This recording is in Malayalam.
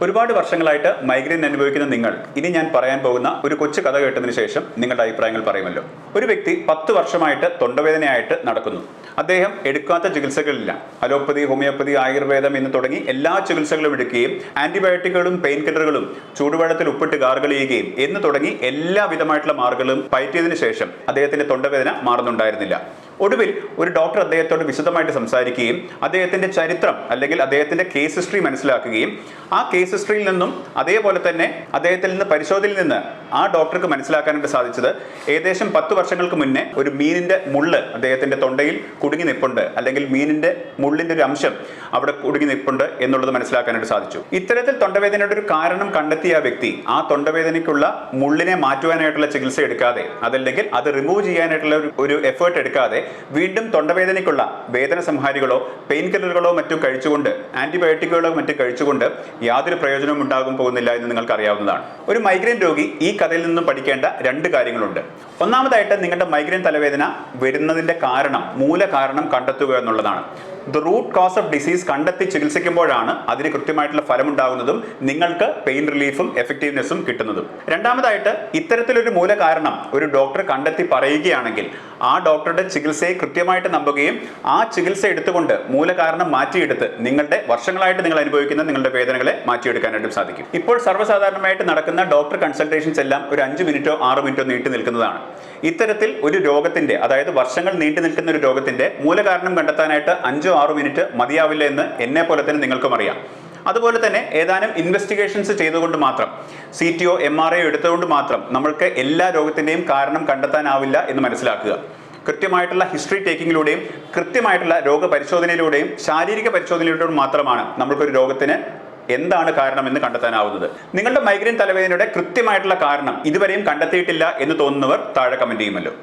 ഒരുപാട് വർഷങ്ങളായിട്ട് മൈഗ്രെയിൻ അനുഭവിക്കുന്ന നിങ്ങൾ ഇനി ഞാൻ പറയാൻ പോകുന്ന ഒരു കൊച്ചു കഥ കേട്ടതിന് ശേഷം നിങ്ങളുടെ അഭിപ്രായങ്ങൾ പറയുമല്ലോ. ഒരു വ്യക്തി 10 വർഷമായിട്ട് തൊണ്ടവേദനയായിട്ട് നടക്കുന്നു. അദ്ദേഹം എടുക്കാത്ത ചികിത്സകളില്ല. അലോപ്പതി, ഹോമിയോപ്പതി, ആയുർവേദം എന്ന് തുടങ്ങി എല്ലാ ചികിത്സകളും എടുക്കുകയും ആന്റിബയോട്ടിക്കുകളും പെയിൻ കില്ലറുകളും ചൂടുവെള്ളത്തിൽ ഉപ്പിട്ട് ഗാർഗിൾ ചെയ്യുകയും എന്ന് തുടങ്ങി എല്ലാവിധമായിട്ടുള്ള മാർഗങ്ങളും പയറ്റിയതിനു ശേഷം അദ്ദേഹത്തിന്റെ തൊണ്ടവേദന മാറുന്നുണ്ടായിരുന്നില്ല. ഒടുവിൽ ഒരു ഡോക്ടർ അദ്ദേഹത്തോട് വിശദമായിട്ട് സംസാരിക്കുകയും അദ്ദേഹത്തിന്റെ ചരിത്രം അല്ലെങ്കിൽ അദ്ദേഹത്തിന്റെ കേസ് ഹിസ്റ്ററി മനസ്സിലാക്കുകയും ആ കേസ് ഹിസ്റ്ററിയിൽ നിന്നും അതേപോലെ തന്നെ അദ്ദേഹത്തിൽ നിന്ന് പരിശോധനയിൽ നിന്ന് ആ ഡോക്ടർക്ക് മനസ്സിലാക്കാനായിട്ട് സാധിച്ചത് ഏകദേശം 10 വർഷങ്ങൾക്ക് മുന്നേ ഒരു മീനിന്റെ മുള്ള് അദ്ദേഹത്തിന്റെ തൊണ്ടയിൽ കുടുങ്ങി നിൽപ്പുണ്ട്, അല്ലെങ്കിൽ മീനിന്റെ മുള്ളിന്റെ ഒരു അംശം അവിടെ കുടുങ്ങി നിൽപ്പുണ്ട് എന്നുള്ളത് മനസ്സിലാക്കാനായിട്ട് സാധിച്ചു. ഇത്തരത്തിൽ തൊണ്ടവേദനയുടെ ഒരു കാരണം കണ്ടെത്തിയ ആ വ്യക്തി ആ തൊണ്ടവേദനയ്ക്കുള്ള മുള്ളിനെ മാറ്റുവാനായിട്ടുള്ള ചികിത്സ എടുക്കാതെ, അതല്ലെങ്കിൽ അത് റിമൂവ് ചെയ്യാനായിട്ടുള്ള ഒരു എഫേർട്ട് എടുക്കാതെ വീണ്ടും തൊണ്ടവേദനയ്ക്കുള്ള വേദന സംഹാരികളോ പെയിൻ കില്ലറുകളോ മറ്റും കഴിച്ചുകൊണ്ട്, ആന്റിബയോട്ടിക്കുകളോ മറ്റും കഴിച്ചുകൊണ്ട് യാതൊരു പ്രയോജനവും ഉണ്ടാകാൻ പോകുന്നില്ല എന്ന് നിങ്ങൾക്ക് അറിയാവുന്നതാണ്. ഒരു മൈഗ്രെയിൻ രോഗി ഈ കഥയിൽ നിന്നും പഠിക്കേണ്ട 2 കാര്യങ്ങളുണ്ട്. ഒന്നാമതായിട്ട്, നിങ്ങളുടെ മൈഗ്രെയിൻ തലവേദന വരുന്നതിന്റെ മൂല കാരണം കണ്ടെത്തുക എന്നുള്ളതാണ്. The root cause of disease കണ്ടെത്തി ചികിത്സിക്കുമ്പോഴാണ് അതിന് കൃത്യമായിട്ടുള്ള ഫലമുണ്ടാകുന്നതും നിങ്ങൾക്ക് പെയിൻ റിലീഫും എഫക്റ്റീവ്നെസ്സും കിട്ടുന്നതും. രണ്ടാമതായിട്ട്, ഇത്തരത്തിലൊരു മൂല കാരണം ഒരു ഡോക്ടർ കണ്ടെത്തി പറയുകയാണെങ്കിൽ ആ ഡോക്ടറുടെ ചികിത്സയെ കൃത്യമായിട്ട് നമ്പുകയും ആ ചികിത്സ എടുത്തുകൊണ്ട് മൂല കാരണം മാറ്റിയെടുത്ത് നിങ്ങളുടെ വർഷങ്ങളായിട്ട് നിങ്ങൾ അനുഭവിക്കുന്ന നിങ്ങളുടെ വേദനകളെ മാറ്റിയെടുക്കാനായിട്ടും സാധിക്കും. ഇപ്പോൾ സർവ്വസാധാരണമായിട്ട് നടക്കുന്ന ഡോക്ടർ കൺസൾട്ടേഷൻസ് എല്ലാം ഒരു 5 മിനിറ്റോ 6 മിനിറ്റോ നീട്ടി നിൽക്കുന്നതാണ്. ഇത്തരത്തിൽ ഒരു രോഗത്തിന്റെ, അതായത് വർഷങ്ങൾ നീണ്ടു നിൽക്കുന്ന ഒരു രോഗത്തിന്റെ മൂലകാരണം കണ്ടെത്താനായിട്ട് 5-6 മിനിറ്റ് മതിയാവില്ല എന്ന് എന്നെ പോലെ തന്നെ നിങ്ങൾക്കും അറിയാം. അതുപോലെ തന്നെ ഏതാനും ഇൻവെസ്റ്റിഗേഷൻസ് ചെയ്തുകൊണ്ട് മാത്രം, CTO MRI എടുത്തുകൊണ്ട് മാത്രം നമ്മൾക്ക് എല്ലാ രോഗത്തിന്റെയും കാരണം കണ്ടെത്താനാവില്ല എന്ന് മനസ്സിലാക്കുക. കൃത്യമായിട്ടുള്ള ഹിസ്റ്ററി ടേക്കിങ്ങിലൂടെയും കൃത്യമായിട്ടുള്ള രോഗപരിശോധനയിലൂടെയും ശാരീരിക പരിശോധനയിലൂടെയും മാത്രമാണ് നമ്മൾക്കൊരു രോഗത്തിന് എന്താണ് കാരണം എന്ന് കണ്ടെത്താനാവുന്നത്. നിങ്ങളുടെ മൈഗ്രെയിൻ തലവേദനയുടെ കൃത്യമായിട്ടുള്ള കാരണം ഇതുവരെയും കണ്ടെത്തിയിട്ടില്ല എന്ന് തോന്നുന്നവർ താഴെ കമന്റ് ചെയ്യുമല്ലോ.